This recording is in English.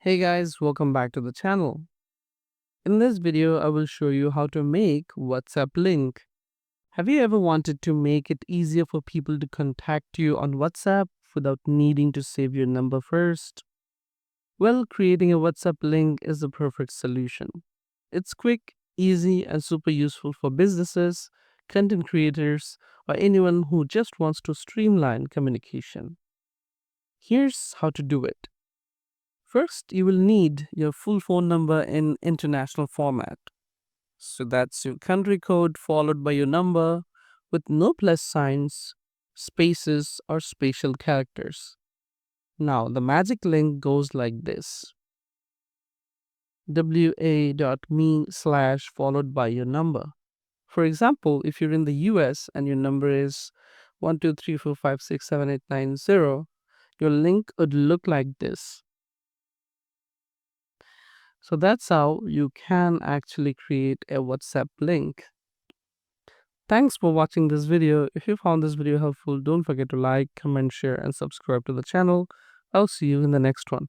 Hey guys, welcome back to the channel. In this video, I will show you how to make WhatsApp link. Have you ever wanted to make it easier for people to contact you on WhatsApp without needing to save your number first? Well, creating a WhatsApp link is the perfect solution. It's quick, easy, and super useful for businesses, content creators, or anyone who just wants to streamline communication. Here's how to do it. First, you will need your full phone number in international format. So that's your country code followed by your number with no plus signs, spaces, or special characters. Now, the magic link goes like this: wa.me/ followed by your number. For example, if you're in the US and your number is 12345678890, your link would look like this. So that's how you can actually create a WhatsApp link. Thanks for watching this video. If you found this video helpful, don't forget to like, comment, share, and subscribe to the channel. I'll see you in the next one.